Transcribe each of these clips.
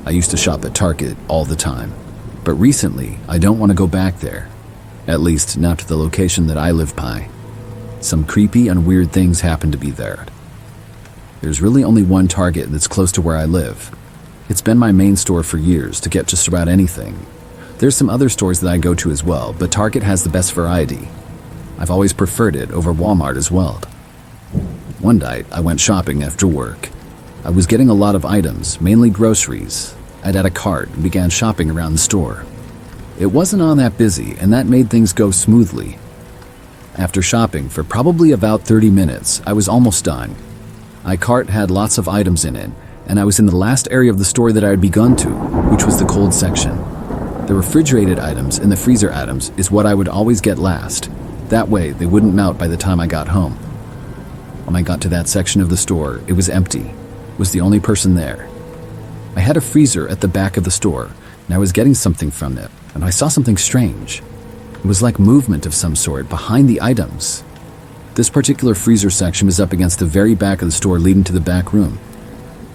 I used to shop at Target all the time, but recently I don't want to go back there, at least not to the location that I live by. Some creepy and weird things happen to be there. There's really only one Target that's close to where I live. It's been my main store for years to get just about anything. There's some other stores that I go to as well, but Target has the best variety. I've always preferred it over Walmart as well. One night, I went shopping after work. I was getting a lot of items, mainly groceries. I'd had a cart and began shopping around the store. It wasn't all that busy, and that made things go smoothly. After shopping for probably about 30 minutes, I was almost done. My cart had lots of items in it, and I was in the last area of the store that I had begun to, which was the cold section. The refrigerated items and the freezer items is what I would always get last. That way, they wouldn't melt by the time I got home. When I got to that section of the store, it was empty. I was the only person there. I had a freezer at the back of the store, and I was getting something from it, and I saw something strange. It was like movement of some sort behind the items. This particular freezer section was up against the very back of the store leading to the back room.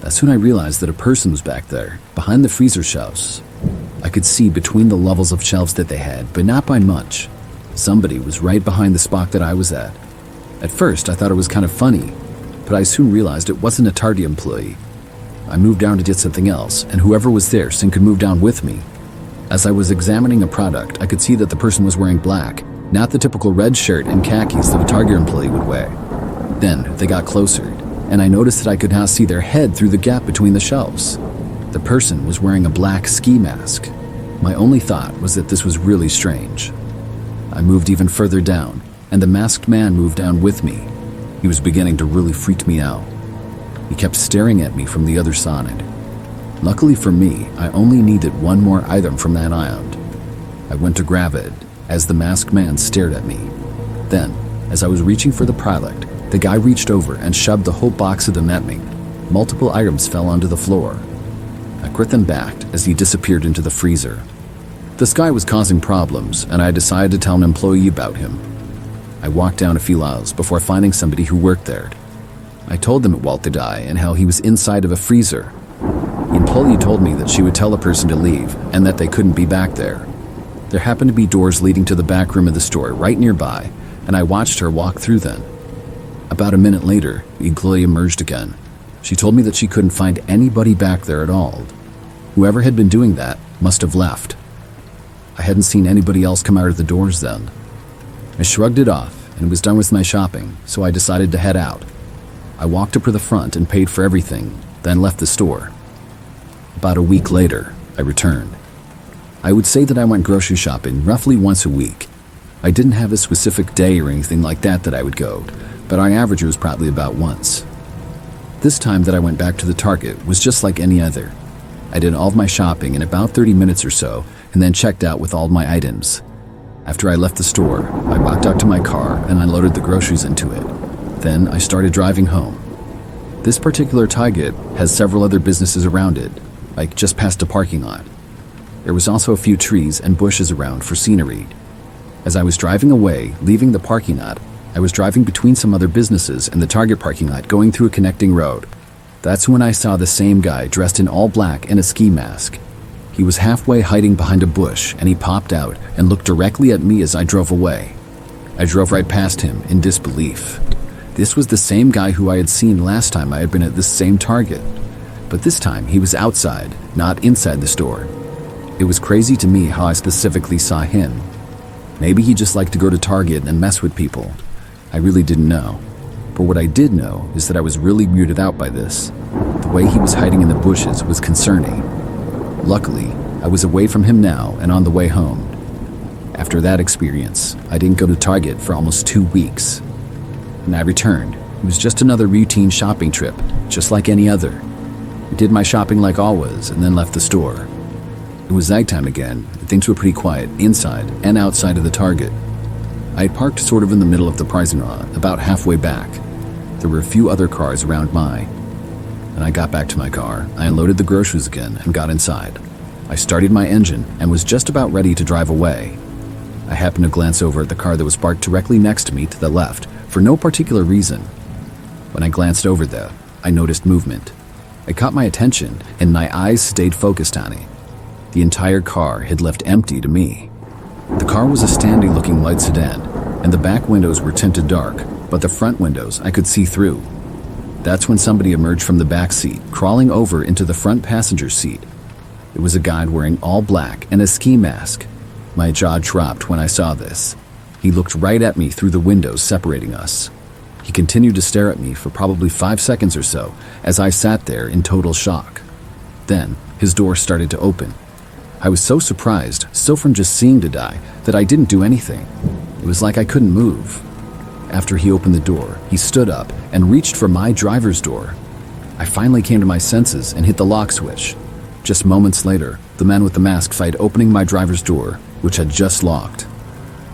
That's when I realized that a person was back there, behind the freezer shelves. I could see between the levels of shelves that they had, but not by much. Somebody was right behind the spot that I was at. At first, I thought it was kind of funny, but I soon realized it wasn't a Target employee. I moved down to get something else, and whoever was there soon could move down with me. As I was examining a product, I could see that the person was wearing black, not the typical red shirt and khakis that a Target employee would wear. Then they got closer, and I noticed that I could now see their head through the gap between the shelves. The person was wearing a black ski mask. My only thought was that this was really strange. I moved even further down, and the masked man moved down with me. He was beginning to really freak me out. He kept staring at me from the other side. Luckily for me, I only needed one more item from that aisle. I went to grab it as the masked man stared at me. Then, as I was reaching for the product, the guy reached over and shoved the whole box of them at me. Multiple items fell onto the floor. I put them back as he disappeared into the freezer. This guy was causing problems, and I decided to tell an employee about him. I walked down a few aisles before finding somebody who worked there. I told them about the guy and how he was inside of a freezer. The employee told me that she would tell the person to leave and that they couldn't be back there. There happened to be doors leading to the back room of the store right nearby, and I watched her walk through them. About a minute later, the employee emerged again. She told me that she couldn't find anybody back there at all. Whoever had been doing that must have left. I hadn't seen anybody else come out of the doors then. I shrugged it off and was done with my shopping, so I decided to head out. I walked up to the front and paid for everything, then left the store. About a week later, I returned. I would say that I went grocery shopping roughly once a week. I didn't have a specific day or anything like that I would go, but on average it was probably about once. This time that I went back to the Target was just like any other. I did all of my shopping in about 30 minutes or so, and then checked out with all of my items. After I left the store, I walked out to my car and unloaded the groceries into it. Then I started driving home. This particular Target has several other businesses around it, like just past a parking lot. There was also a few trees and bushes around for scenery. As I was driving away, leaving the parking lot, I was driving between some other businesses and the Target parking lot going through a connecting road. That's when I saw the same guy dressed in all black and a ski mask. He was halfway hiding behind a bush, and he popped out and looked directly at me as I drove away. I drove right past him in disbelief. This was the same guy who I had seen last time I had been at this same Target. But this time he was outside, not inside the store. It was crazy to me how I specifically saw him. Maybe he just liked to go to Target and mess with people. I really didn't know. But what I did know is that I was really weirded out by this. The way he was hiding in the bushes was concerning. Luckily, I was away from him now and on the way home. After that experience, I didn't go to Target for almost 2 weeks. When I returned, it was just another routine shopping trip, just like any other. I did my shopping like always and then left the store. It was nighttime again, and things were pretty quiet inside and outside of the Target. I had parked sort of in the middle of the parking lot, about halfway back. There were a few other cars around mine. When I got back to my car, I unloaded the groceries again and got inside. I started my engine and was just about ready to drive away. I happened to glance over at the car that was parked directly next to me to the left for no particular reason. When I glanced over there, I noticed movement. It caught my attention, and my eyes stayed focused on it. The entire car had left empty to me. The car was a standy-looking white sedan, and the back windows were tinted dark, but the front windows I could see through. That's when somebody emerged from the back seat, crawling over into the front passenger seat. It was a guy wearing all black and a ski mask. My jaw dropped when I saw this. He looked right at me through the windows separating us. He continued to stare at me for probably 5 seconds or so as I sat there in total shock. Then, his door started to open. I was so surprised, so from just seeing the guy, that I didn't do anything. It was like I couldn't move. After he opened the door, he stood up and reached for my driver's door. I finally came to my senses and hit the lock switch. Just moments later, the man with the mask tried opening my driver's door, which had just locked.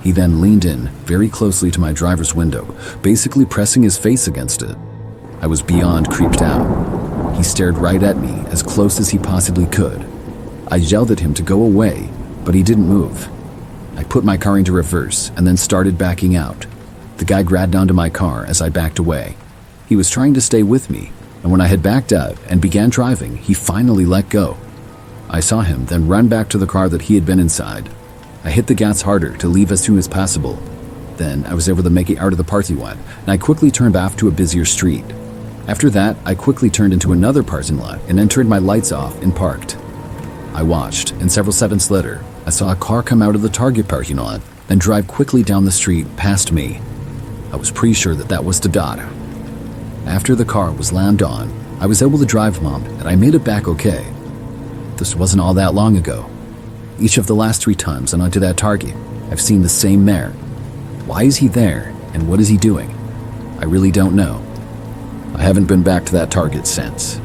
He then leaned in very closely to my driver's window, basically pressing his face against it. I was beyond creeped out. He stared right at me as close as he possibly could. I yelled at him to go away, but he didn't move. I put my car into reverse and then started backing out. The guy grabbed onto my car as I backed away. He was trying to stay with me, and when I had backed out and began driving, he finally let go. I saw him then run back to the car that he had been inside. I hit the gas harder to leave as soon as possible. Then I was able to make it out of the parking lot, and I quickly turned off to a busier street. After that, I quickly turned into another parking lot and then turned my lights off and parked. I watched, and several seconds later, I saw a car come out of the Target parking lot and drive quickly down the street past me. I was pretty sure that was the dot. After the car was slammed on, I was able to drive him up, and I made it back okay. This wasn't all that long ago. Each of the last 3 times I went to that Target, I've seen the same man. Why is he there, and what is he doing? I really don't know. I haven't been back to that Target since.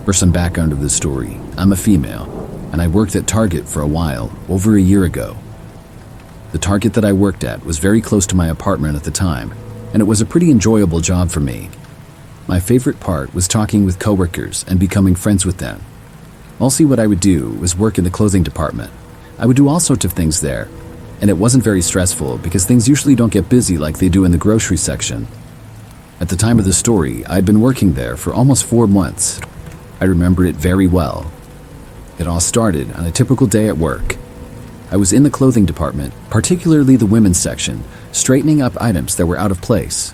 For some background of this story, I'm a female, and I worked at Target for a while, over a year ago. The Target that I worked at was very close to my apartment at the time, and it was a pretty enjoyable job for me. My favorite part was talking with coworkers and becoming friends with them. Mostly what I would do was work in the clothing department. I would do all sorts of things there, and it wasn't very stressful because things usually don't get busy like they do in the grocery section. At the time of the story, I'd been working there for almost 4 months. I remember it very well. It all started on a typical day at work. I was in the clothing department, particularly the women's section, straightening up items that were out of place.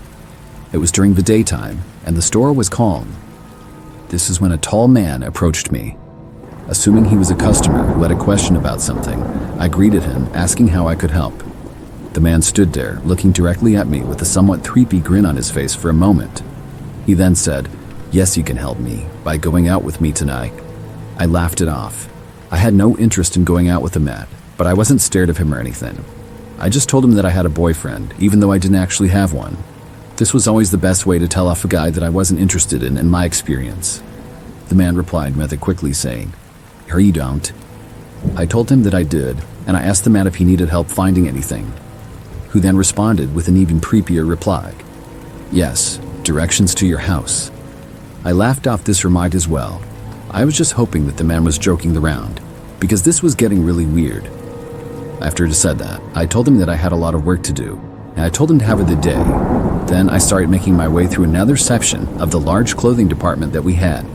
It was during the daytime, and the store was calm. This is when a tall man approached me. Assuming he was a customer who had a question about something, I greeted him, asking how I could help. The man stood there, looking directly at me with a somewhat creepy grin on his face for a moment. He then said, "Yes, you can help me, by going out with me tonight." I laughed it off. I had no interest in going out with the man, but I wasn't scared of him or anything. I just told him that I had a boyfriend, even though I didn't actually have one. This was always the best way to tell off a guy that I wasn't interested in my experience. The man replied rather quickly, saying, "Here you don't." I told him that I did, and I asked the man if he needed help finding anything, who then responded with an even creepier reply. "Yes, directions to your house." I laughed off this remark as well. I was just hoping that the man was joking around, because this was getting really weird. After he said that, I told him that I had a lot of work to do, and I told him to have a good day. Then I started making my way through another section of the large clothing department that we had.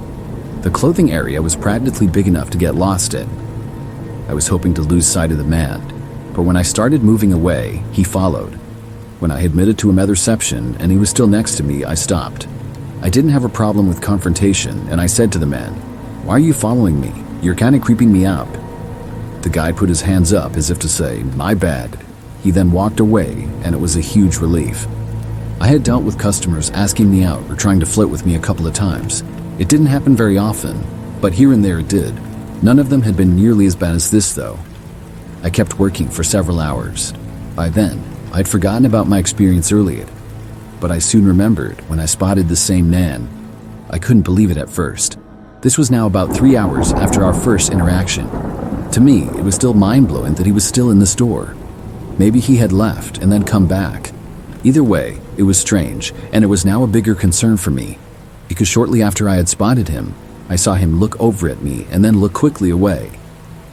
The clothing area was practically big enough to get lost in. I was hoping to lose sight of the man, but when I started moving away, he followed. When I had admitted to another section and he was still next to me, I stopped. I didn't have a problem with confrontation, and I said to the man, "Why are you following me? You're kind of creeping me out." The guy put his hands up as if to say, "My bad." He then walked away, and it was a huge relief. I had dealt with customers asking me out or trying to flirt with me a couple of times. It didn't happen very often, but here and there it did. None of them had been nearly as bad as this, though. I kept working for several hours. By then, I'd forgotten about my experience earlier, but I soon remembered when I spotted the same man. I couldn't believe it at first. This was now about 3 hours after our first interaction. To me, it was still mind-blowing that he was still in the store. Maybe he had left and then come back. Either way, it was strange, and it was now a bigger concern for me, because shortly after I had spotted him, I saw him look over at me and then look quickly away.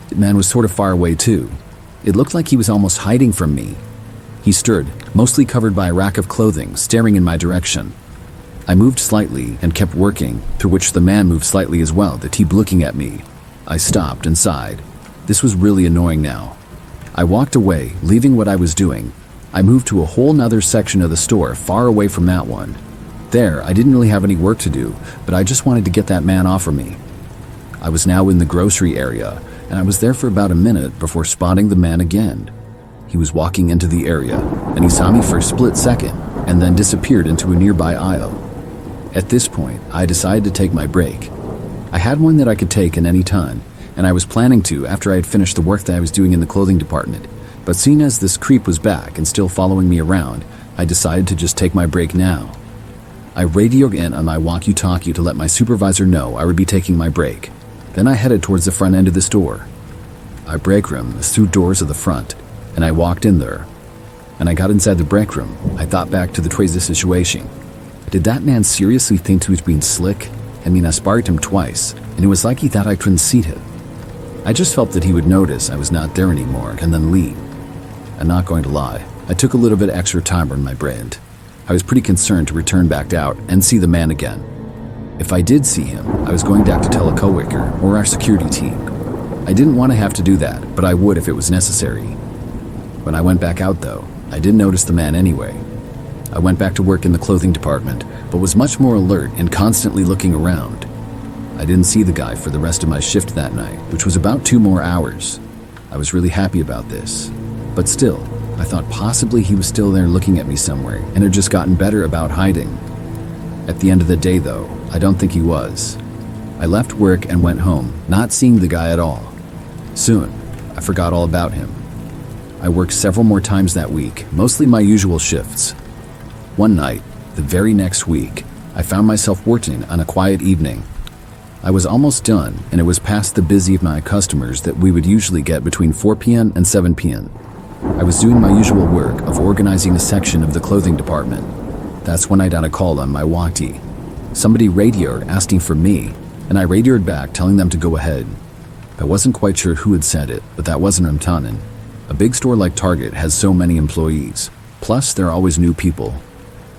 The man was sort of far away too. It looked like he was almost hiding from me. He stood, mostly covered by a rack of clothing, staring in my direction. I moved slightly and kept working, through which the man moved slightly as well, to keep looking at me. I stopped and sighed. This was really annoying now. I walked away, leaving what I was doing. I moved to a whole nother section of the store, far away from that one. There, I didn't really have any work to do, but I just wanted to get that man off of me. I was now in the grocery area, and I was there for about a minute before spotting the man again. He was walking into the area, and he saw me for a split second, and then disappeared into a nearby aisle. At this point, I decided to take my break. I had one that I could take at any time, and I was planning to after I had finished the work that I was doing in the clothing department. But seeing as this creep was back and still following me around, I decided to just take my break now. I radioed in on my walkie-talkie to let my supervisor know I would be taking my break. Then I headed towards the front end of the store. Our break room was through doors of the front, and I walked in there. And I got inside the break room, I thought back to the crazy situation. Did that man seriously think he was being slick? I mean, I sparred him twice, and it was like he thought I couldn't see him. I just felt that he would notice I was not there anymore and then leave. I'm not going to lie, I took a little bit extra time on my brand. I was pretty concerned to return back out and see the man again. If I did see him, I was going to have to tell a coworker or our security team. I didn't want to have to do that, but I would if it was necessary. When I went back out though, I didn't notice the man anyway. I went back to work in the clothing department, but was much more alert and constantly looking around. I didn't see the guy for the rest of my shift that night, which was about 2 more hours. I was really happy about this. But still, I thought possibly he was still there looking at me somewhere and had just gotten better about hiding. At the end of the day though, I don't think he was. I left work and went home, not seeing the guy at all. Soon, I forgot all about him. I worked several more times that week, mostly my usual shifts. One night, the very next week, I found myself working on a quiet evening. I was almost done, and it was past the busy of my customers that we would usually get between 4 p.m. and 7 p.m. I was doing my usual work of organizing a section of the clothing department. That's when I got a call on my walkie. Somebody radioed asking for me, and I radioed back telling them to go ahead. I wasn't quite sure who had said it, but that wasn't Ramtanen. A big store like Target has so many employees. Plus, there are always new people.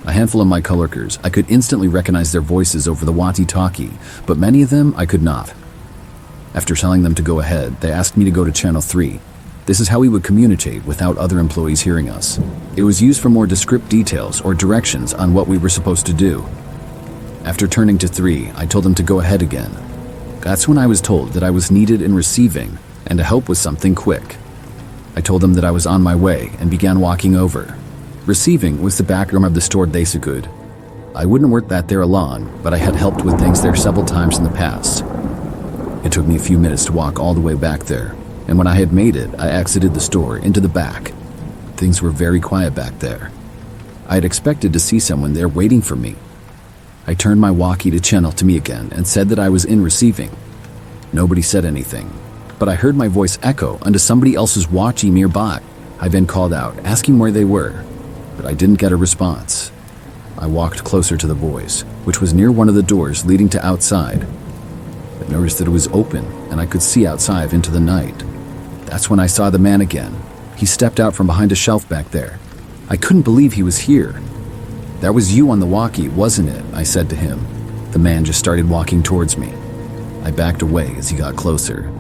A handful of my coworkers, I could instantly recognize their voices over the walkie-talkie, but many of them I could not. After telling them to go ahead, they asked me to go to Channel 3. This is how we would communicate without other employees hearing us. It was used for more descriptive details or directions on what we were supposed to do. After turning to 3, I told them to go ahead again. That's when I was told that I was needed in receiving and to help with something quick. I told them that I was on my way and began walking over. Receiving was the back room of the store Desagud. I wouldn't work that there alone, but I had helped with things there several times in the past. It took me a few minutes to walk all the way back there, and when I had made it, I exited the store into the back. Things were very quiet back there. I had expected to see someone there waiting for me. I turned my walkie to channel to me again and said that I was in receiving. Nobody said anything, but I heard my voice echo onto somebody else's walkie nearby. I then called out, asking where they were, but I didn't get a response. I walked closer to the voice, which was near one of the doors leading to outside. I noticed that it was open, and I could see outside into the night. That's when I saw the man again. He stepped out from behind a shelf back there. I couldn't believe he was here. "That was you on the walkie, wasn't it?" I said to him. The man just started walking towards me. I backed away as he got closer.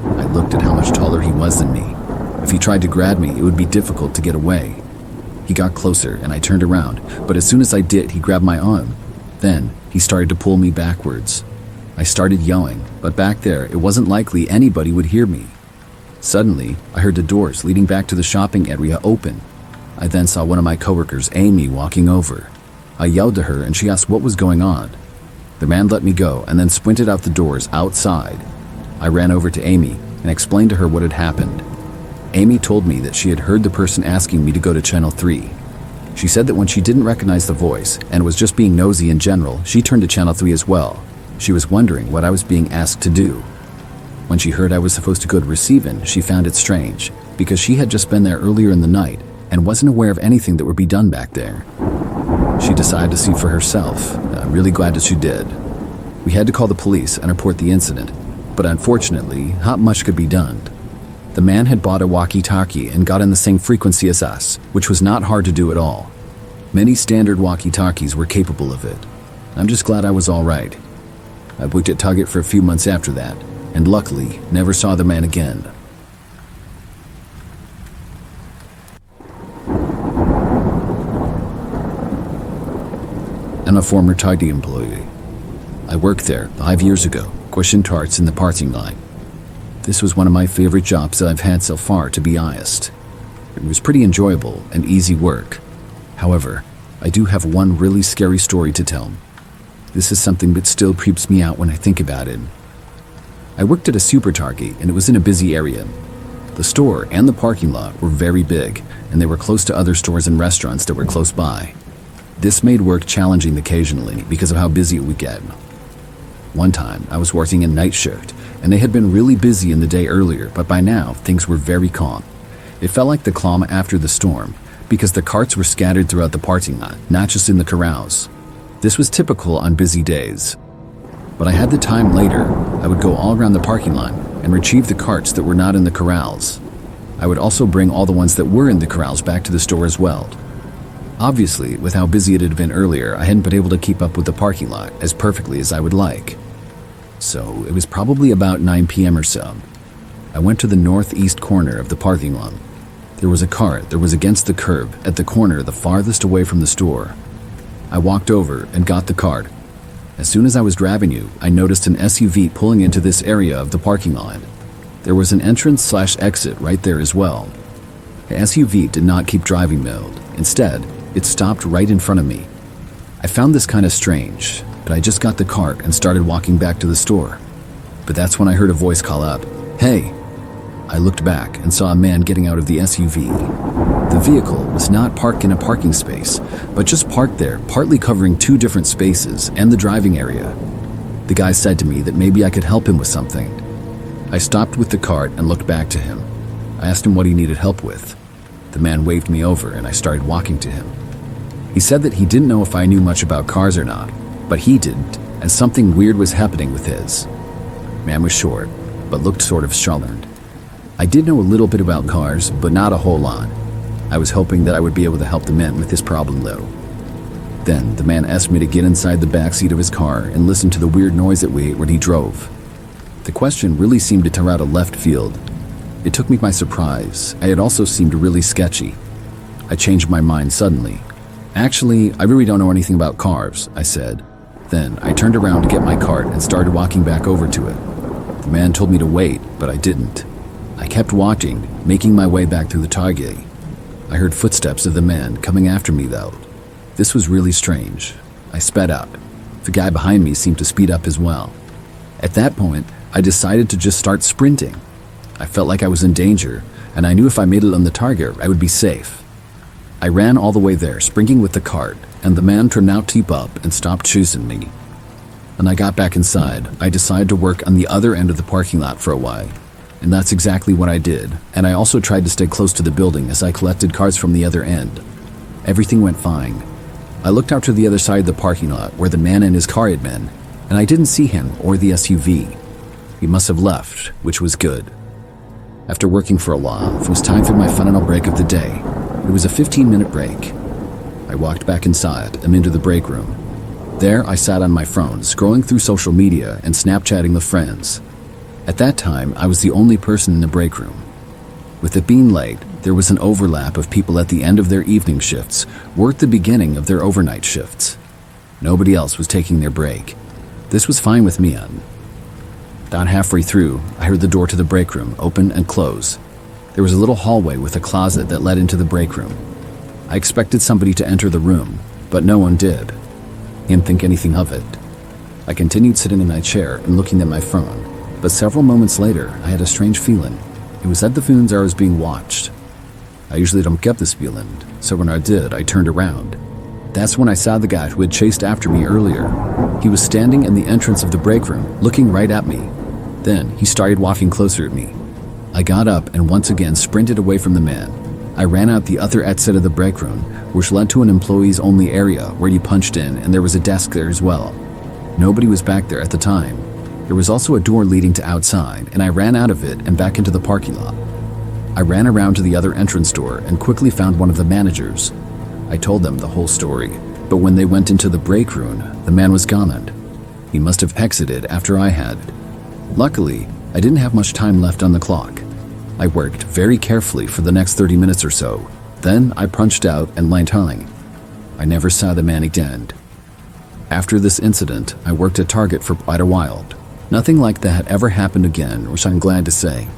I looked at how much taller he was than me. If he tried to grab me, it would be difficult to get away. He got closer and I turned around, but as soon as I did, he grabbed my arm. Then he started to pull me backwards. I started yelling, but back there, it wasn't likely anybody would hear me. Suddenly, I heard the doors leading back to the shopping area open. I then saw one of my coworkers, Amy, walking over. I yelled to her and she asked what was going on. The man let me go and then sprinted out the doors outside. I ran over to Amy and explained to her what had happened. Amy told me that she had heard the person asking me to go to Channel 3. She said that when she didn't recognize the voice and was just being nosy in general, she turned to Channel 3 as well. She was wondering what I was being asked to do. When she heard I was supposed to go to receiving, she found it strange, because she had just been there earlier in the night and wasn't aware of anything that would be done back there. She decided to see for herself, and I'm really glad that she did. We had to call the police and report the incident, but unfortunately, not much could be done. The man had bought a walkie-talkie and got in the same frequency as us, which was not hard to do at all. Many standard walkie-talkies were capable of it. I'm just glad I was all right. I worked at Target for a few months after that, and luckily never saw the man again. I'm a former Target employee. I worked there 5 years ago, pushing tarts in the parking lot. This was one of my favorite jobs that I've had so far, to be honest. It was pretty enjoyable and easy work. However, I do have one really scary story to tell. This is something that still creeps me out when I think about it. I worked at a super Target and it was in a busy area. The store and the parking lot were very big, and they were close to other stores and restaurants that were close by. This made work challenging occasionally because of how busy it would get. One time, I was working a night shift, and they had been really busy in the day earlier, but by now, things were very calm. It felt like the calm after the storm, because the carts were scattered throughout the parking lot, not just in the corrals. This was typical on busy days. But I had the time later. I would go all around the parking lot and retrieve the carts that were not in the corrals. I would also bring all the ones that were in the corrals back to the store as well. Obviously, with how busy it had been earlier, I hadn't been able to keep up with the parking lot as perfectly as I would like. So it was probably about 9 p.m. or so. I went to the northeast corner of the parking lot. There was a cart that was against the curb at the corner the farthest away from the store. I walked over and got the cart. As soon as I was grabbing it, I noticed an SUV pulling into this area of the parking lot. There was an entrance/exit right there as well. The SUV did not keep driving mode. Instead, it stopped right in front of me. I found this kind of strange, but I just got the cart and started walking back to the store. But that's when I heard a voice call up, "Hey!" I looked back and saw a man getting out of the SUV. The vehicle was not parked in a parking space, but just parked there, partly covering 2 different spaces and the driving area. The guy said to me that maybe I could help him with something. I stopped with the cart and looked back to him. I asked him what he needed help with. The man waved me over and I started walking to him. He said that he didn't know if I knew much about cars or not, but he didn't, and something weird was happening with his. Man was short, but looked sort of stubborn. I did know a little bit about cars, but not a whole lot. I was hoping that I would be able to help the man with his problem though. Then the man asked me to get inside the backseat of his car and listen to the weird noise it made when he drove. The question really seemed to tear out of left field. It took me by surprise. It also seemed really sketchy. I changed my mind suddenly. "Actually, I really don't know anything about cars," I said. Then I turned around to get my cart and started walking back over to it. The man told me to wait, but I didn't. I kept walking, making my way back through the Target. I heard footsteps of the man coming after me though. This was really strange. I sped up. The guy behind me seemed to speed up as well. At that point, I decided to just start sprinting. I felt like I was in danger, and I knew if I made it on the Target, I would be safe. I ran all the way there, sprinting with the cart, and the man turned out to keep up and stopped chasing me. When I got back inside, I decided to work on the other end of the parking lot for a while. And that's exactly what I did, and I also tried to stay close to the building as I collected cars from the other end. Everything went fine. I looked out to the other side of the parking lot where the man and his car had been, and I didn't see him or the SUV. He must have left, which was good. After working for a while, it was time for my final break of the day. It was a 15-minute break. I walked back inside and into the break room. There, I sat on my phone, scrolling through social media and Snapchatting with friends. At that time, I was the only person in the break room. With it being late, there was an overlap of people at the end of their evening shifts or at the beginning of their overnight shifts. Nobody else was taking their break. This was fine with me. About halfway through, I heard the door to the break room open and close. There was a little hallway with a closet that led into the break room. I expected somebody to enter the room, but no one did. I didn't think anything of it. I continued sitting in my chair and looking at my phone, but several moments later, I had a strange feeling. It was that the phones I was being watched. I usually don't get this feeling, so when I did, I turned around. That's when I saw the guy who had chased after me earlier. He was standing in the entrance of the break room, looking right at me. Then he started walking closer at me. I got up and once again sprinted away from the man. I ran out the other exit of the break room, which led to an employees-only area where you punched in, and there was a desk there as well. Nobody was back there at the time. There was also a door leading to outside, and I ran out of it and back into the parking lot. I ran around to the other entrance door and quickly found one of the managers. I told them the whole story, but when they went into the break room, the man was gone. He must have exited after I had. Luckily, I didn't have much time left on the clock. I worked very carefully for the next 30 minutes or so. Then I punched out and went home. I never saw the man again. After this incident, I worked at Target for quite a while. Nothing like that ever happened again, which I'm glad to say.